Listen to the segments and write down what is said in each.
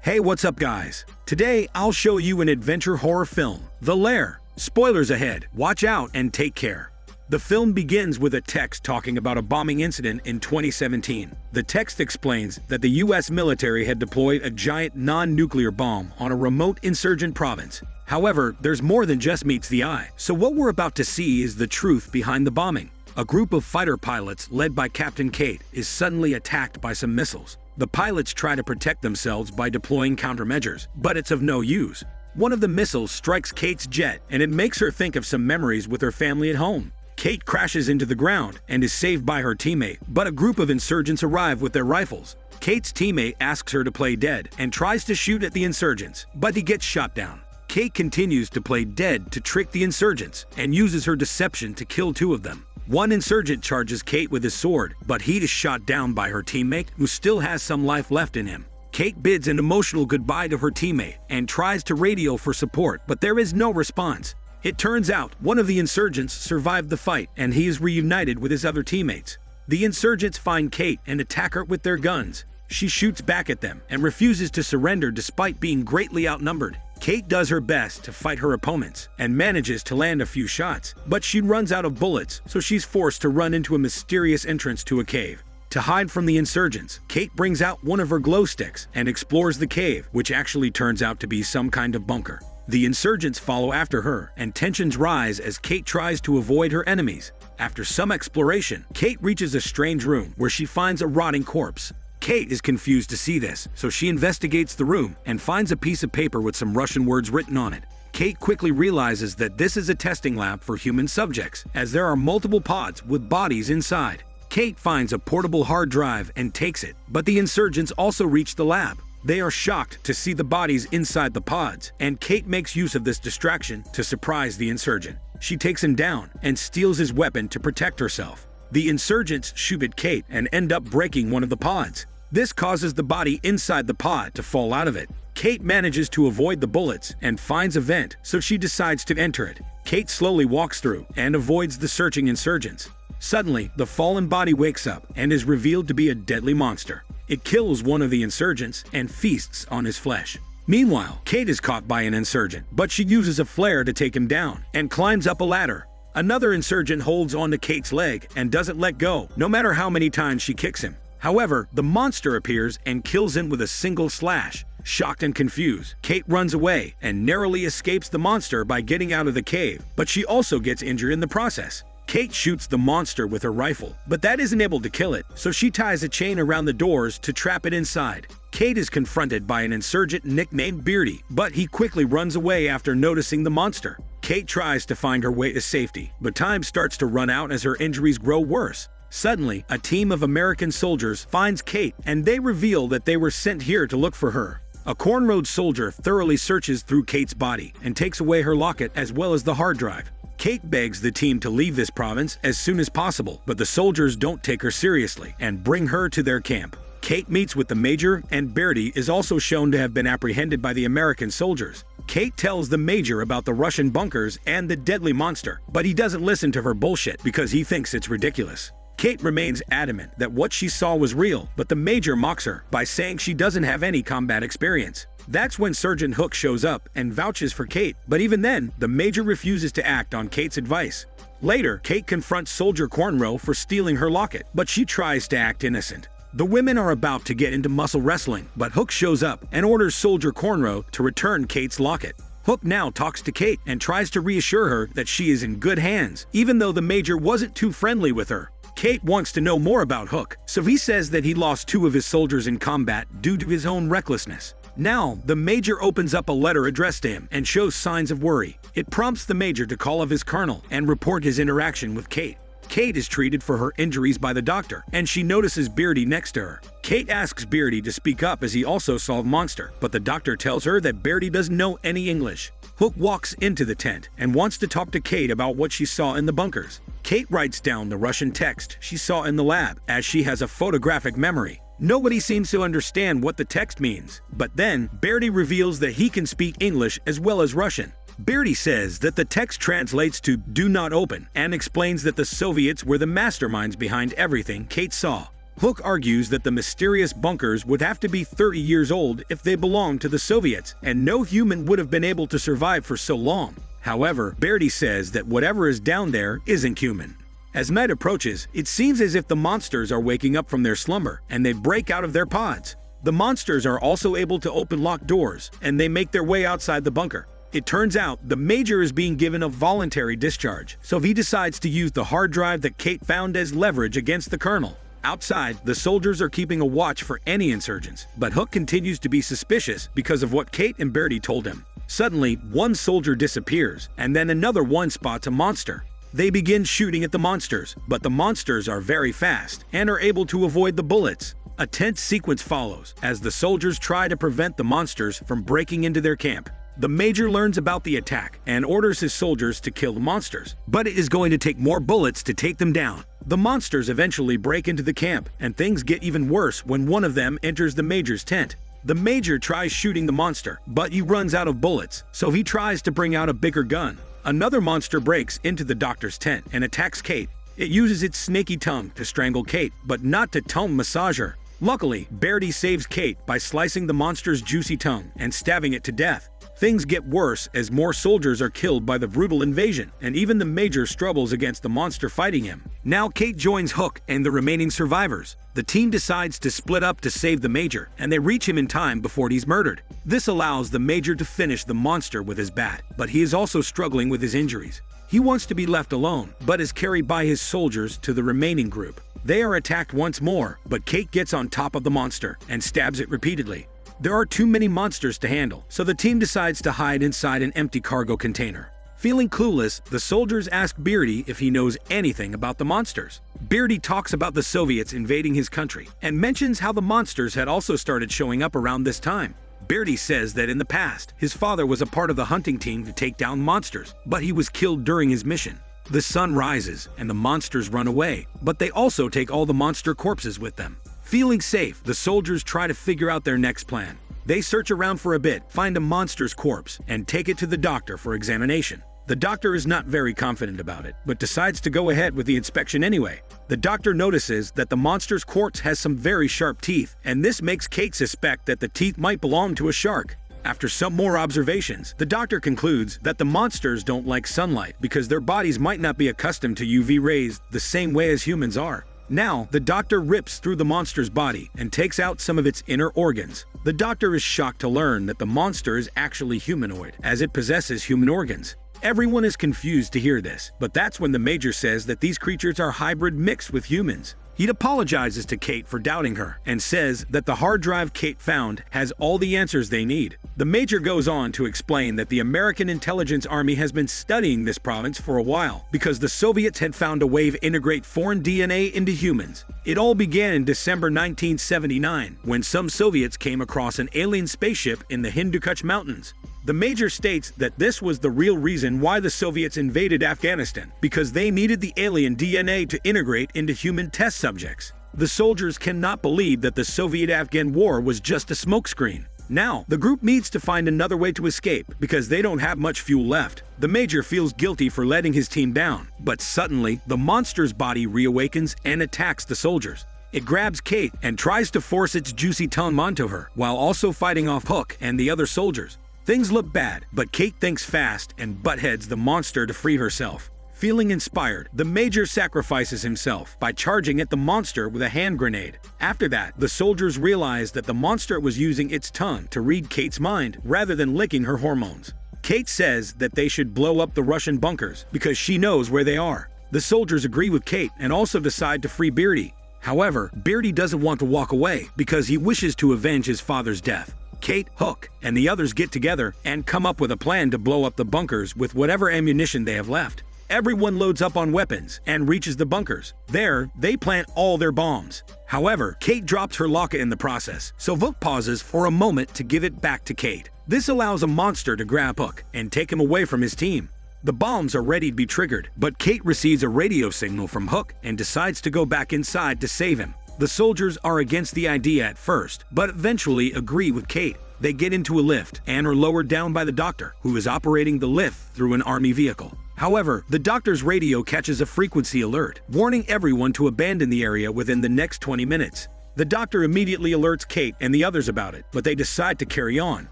Hey, what's up guys? Today I'll show you an adventure horror film, The LAIR. Spoilers ahead, watch out and take care. The film begins with a text talking about a bombing incident in 2017. The text explains that the US military had deployed a giant non-nuclear bomb on a remote insurgent province. However, there's more than just meets the eye. So what we're about to see is the truth behind the bombing. A group of fighter pilots led by Captain Kate is suddenly attacked by some missiles. The pilots try to protect themselves by deploying countermeasures, but it's of no use. One of the missiles strikes Kate's jet, and it makes her think of some memories with her family at home. Kate crashes into the ground and is saved by her teammate, but a group of insurgents arrive with their rifles. Kate's teammate asks her to play dead and tries to shoot at the insurgents, but he gets shot down. Kate continues to play dead to trick the insurgents and uses her deception to kill two of them. One insurgent charges Kate with his sword, but he is shot down by her teammate, who still has some life left in him. Kate bids an emotional goodbye to her teammate and tries to radio for support, but there is no response. It turns out one of the insurgents survived the fight and he is reunited with his other teammates. The insurgents find Kate and attack her with their guns. She shoots back at them and refuses to surrender despite being greatly outnumbered. Kate does her best to fight her opponents and manages to land a few shots, but she runs out of bullets, so she's forced to run into a mysterious entrance to a cave. To hide from the insurgents, Kate brings out one of her glow sticks and explores the cave, which actually turns out to be some kind of bunker. The insurgents follow after her, and tensions rise as Kate tries to avoid her enemies. After some exploration, Kate reaches a strange room where she finds a rotting corpse. Kate is confused to see this, so she investigates the room and finds a piece of paper with some Russian words written on it. Kate quickly realizes that this is a testing lab for human subjects, as there are multiple pods with bodies inside. Kate finds a portable hard drive and takes it, but the insurgents also reach the lab. They are shocked to see the bodies inside the pods, and Kate makes use of this distraction to surprise the insurgent. She takes him down and steals his weapon to protect herself. The insurgents shoot at Kate and end up breaking one of the pods. This causes the body inside the pod to fall out of it. Kate manages to avoid the bullets and finds a vent, so she decides to enter it. Kate slowly walks through and avoids the searching insurgents. Suddenly, the fallen body wakes up and is revealed to be a deadly monster. It kills one of the insurgents and feasts on his flesh. Meanwhile, Kate is caught by an insurgent, but she uses a flare to take him down and climbs up a ladder. Another insurgent holds onto Kate's leg and doesn't let go, no matter how many times she kicks him. However, the monster appears and kills him with a single slash. Shocked and confused, Kate runs away and narrowly escapes the monster by getting out of the cave, but she also gets injured in the process. Kate shoots the monster with her rifle, but that isn't able to kill it, so she ties a chain around the doors to trap it inside. Kate is confronted by an insurgent nicknamed Beardy, but he quickly runs away after noticing the monster. Kate tries to find her way to safety, but time starts to run out as her injuries grow worse. Suddenly, a team of American soldiers finds Kate, and they reveal that they were sent here to look for her. A cornrowed soldier thoroughly searches through Kate's body and takes away her locket as well as the hard drive. Kate begs the team to leave this province as soon as possible, but the soldiers don't take her seriously and bring her to their camp. Kate meets with the major, and Beardy is also shown to have been apprehended by the American soldiers. Kate tells the major about the Russian bunkers and the deadly monster, but he doesn't listen to her bullshit because he thinks it's ridiculous. Kate remains adamant that what she saw was real, but the major mocks her by saying she doesn't have any combat experience. That's when Sergeant Hook shows up and vouches for Kate, but even then, the major refuses to act on Kate's advice. Later, Kate confronts Soldier Cornrow for stealing her locket, but she tries to act innocent. The women are about to get into muscle wrestling, but Hook shows up and orders Soldier Cornrow to return Kate's locket. Hook now talks to Kate and tries to reassure her that she is in good hands, even though the major wasn't too friendly with her. Kate wants to know more about Hook, so he says that he lost two of his soldiers in combat due to his own recklessness. Now, the major opens up a letter addressed to him and shows signs of worry. It prompts the major to call of his colonel and report his interaction with Kate. Kate is treated for her injuries by the doctor, and she notices Beardy next to her. Kate asks Beardy to speak up as he also saw the monster, but the doctor tells her that Beardy doesn't know any English. Hook walks into the tent and wants to talk to Kate about what she saw in the bunkers. Kate writes down the Russian text she saw in the lab, as she has a photographic memory. Nobody seems to understand what the text means, but then Beardy reveals that he can speak English as well as Russian. Beardy says that the text translates to "do not open" and explains that the Soviets were the masterminds behind everything Kate saw. Hook argues that the mysterious bunkers would have to be 30 years old if they belonged to the Soviets, and no human would have been able to survive for so long. However, Beardy says that whatever is down there isn't human. As night approaches, it seems as if the monsters are waking up from their slumber, and they break out of their pods. The monsters are also able to open locked doors, and they make their way outside the bunker. It turns out the Major is being given a voluntary discharge, so he decides to use the hard drive that Kate found as leverage against the Colonel. Outside, the soldiers are keeping a watch for any insurgents, but Hook continues to be suspicious because of what Kate and Beardy told him. Suddenly, one soldier disappears, and then another one spots a monster. They begin shooting at the monsters, but the monsters are very fast and are able to avoid the bullets. A tense sequence follows as the soldiers try to prevent the monsters from breaking into their camp. The Major learns about the attack and orders his soldiers to kill the monsters, but it is going to take more bullets to take them down. The monsters eventually break into the camp, and things get even worse when one of them enters the Major's tent. The Major tries shooting the monster, but he runs out of bullets, so he tries to bring out a bigger gun. Another monster breaks into the doctor's tent and attacks Kate. It uses its snaky tongue to strangle Kate, but not to tongue massage her. Luckily, Beardy saves Kate by slicing the monster's juicy tongue and stabbing it to death. Things get worse as more soldiers are killed by the brutal invasion, and even the Major struggles against the monster fighting him. Now Kate joins Hook and the remaining survivors. The team decides to split up to save the Major, and they reach him in time before he's murdered. This allows the Major to finish the monster with his bat, but he is also struggling with his injuries. He wants to be left alone, but is carried by his soldiers to the remaining group. They are attacked once more, but Kate gets on top of the monster and stabs it repeatedly. There are too many monsters to handle, so the team decides to hide inside an empty cargo container. Feeling clueless, the soldiers ask Beardy if he knows anything about the monsters. Beardy talks about the Soviets invading his country and mentions how the monsters had also started showing up around this time. Beardy says that in the past, his father was a part of the hunting team to take down monsters, but he was killed during his mission. The sun rises and the monsters run away, but they also take all the monster corpses with them. Feeling safe, the soldiers try to figure out their next plan. They search around for a bit, find a monster's corpse, and take it to the doctor for examination. The doctor is not very confident about it, but decides to go ahead with the inspection anyway. The doctor notices that the monster's corpse has some very sharp teeth, and this makes Kate suspect that the teeth might belong to a shark. After some more observations, the doctor concludes that the monsters don't like sunlight because their bodies might not be accustomed to UV rays the same way as humans are. Now, the doctor rips through the monster's body and takes out some of its inner organs. The doctor is shocked to learn that the monster is actually humanoid, as it possesses human organs. Everyone is confused to hear this, but that's when the Major says that these creatures are hybrid mixed with humans. He apologizes to Kate for doubting her and says that the hard drive Kate found has all the answers they need. The Major goes on to explain that the American intelligence army has been studying this province for a while because the Soviets had found a way to integrate foreign DNA into humans. It all began in December 1979 when some Soviets came across an alien spaceship in the Hindu Kuch Mountains. The Major states that this was the real reason why the Soviets invaded Afghanistan, because they needed the alien DNA to integrate into human test subjects. The soldiers cannot believe that the Soviet-Afghan war was just a smokescreen. Now, the group needs to find another way to escape because they don't have much fuel left. The Major feels guilty for letting his team down, but suddenly, the monster's body reawakens and attacks the soldiers. It grabs Kate and tries to force its juicy tongue onto her, while also fighting off Hook and the other soldiers. Things look bad, but Kate thinks fast and butt-heads the monster to free herself. Feeling inspired, the Major sacrifices himself by charging at the monster with a hand grenade. After that, the soldiers realize that the monster was using its tongue to read Kate's mind rather than licking her hormones. Kate says that they should blow up the Russian bunkers because she knows where they are. The soldiers agree with Kate and also decide to free Beardy. However, Beardy doesn't want to walk away because he wishes to avenge his father's death. Kate, Hook, and the others get together and come up with a plan to blow up the bunkers with whatever ammunition they have left. Everyone loads up on weapons and reaches the bunkers. There, they plant all their bombs. However, Kate drops her locket in the process, so Hook pauses for a moment to give it back to Kate. This allows a monster to grab Hook and take him away from his team. The bombs are ready to be triggered, but Kate receives a radio signal from Hook and decides to go back inside to save him. The soldiers are against the idea at first, but eventually agree with Kate. They get into a lift and are lowered down by the doctor, who is operating the lift through an army vehicle. However, the doctor's radio catches a frequency alert, warning everyone to abandon the area within the next 20 minutes. The doctor immediately alerts Kate and the others about it, but they decide to carry on,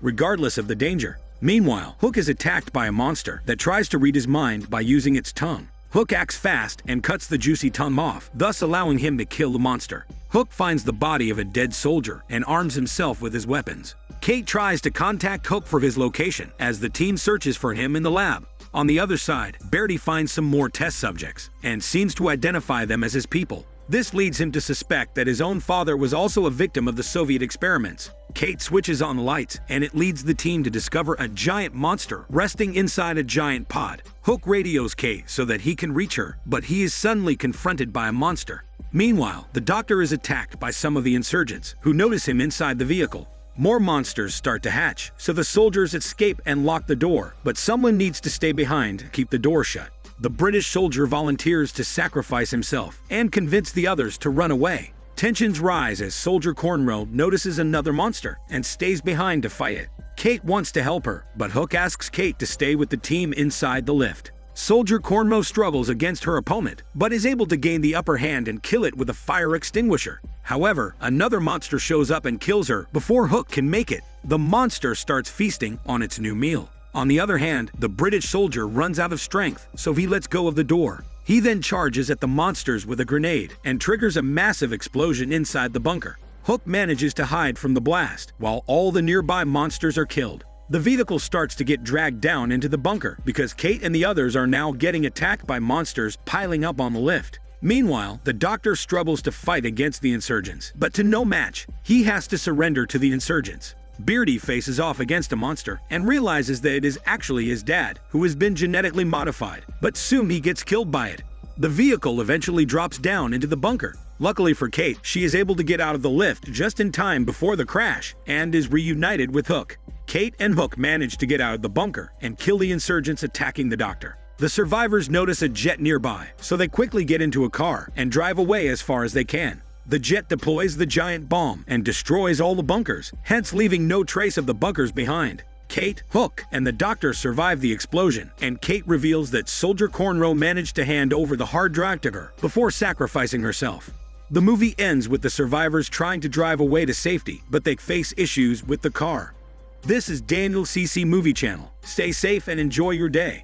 regardless of the danger. Meanwhile, Hook is attacked by a monster that tries to read his mind by using its tongue. Hook acts fast and cuts the juicy tongue off, thus allowing him to kill the monster. Hook finds the body of a dead soldier and arms himself with his weapons. Kate tries to contact Hook for his location as the team searches for him in the lab. On the other side, Bertie finds some more test subjects and seems to identify them as his people. This leads him to suspect that his own father was also a victim of the Soviet experiments. Kate switches on the lights, and it leads the team to discover a giant monster resting inside a giant pod. Hook radios Kate so that he can reach her, but he is suddenly confronted by a monster. Meanwhile, the doctor is attacked by some of the insurgents, who notice him inside the vehicle. More monsters start to hatch, so the soldiers escape and lock the door, but someone needs to stay behind to keep the door shut. The British soldier volunteers to sacrifice himself and convince the others to run away. Tensions rise as Soldier Cornrow notices another monster and stays behind to fight it. Kate wants to help her, but Hook asks Kate to stay with the team inside the lift. Soldier Cornrow struggles against her opponent, but is able to gain the upper hand and kill it with a fire extinguisher. However, another monster shows up and kills her before Hook can make it. The monster starts feasting on its new meal. On the other hand, the British soldier runs out of strength, so he lets go of the door. He then charges at the monsters with a grenade and triggers a massive explosion inside the bunker. Hook manages to hide from the blast, while all the nearby monsters are killed. The vehicle starts to get dragged down into the bunker because Kate and the others are now getting attacked by monsters piling up on the lift. Meanwhile, the doctor struggles to fight against the insurgents, but to no match. He has to surrender to the insurgents. Beardy faces off against a monster and realizes that it is actually his dad, who has been genetically modified, but soon he gets killed by it. The vehicle eventually drops down into the bunker. Luckily for Kate, she is able to get out of the lift just in time before the crash and is reunited with Hook. Kate and Hook manage to get out of the bunker and kill the insurgents attacking the doctor. The survivors notice a jet nearby, so they quickly get into a car and drive away as far as they can. The jet deploys the giant bomb and destroys all the bunkers, hence leaving no trace of the bunkers behind. Kate, Hook, and the doctor survive the explosion, and Kate reveals that Soldier Cornrow managed to hand over the hard drive to her before sacrificing herself. The movie ends with the survivors trying to drive away to safety, but they face issues with the car. This is Daniel CC Movie Channel. Stay safe and enjoy your day.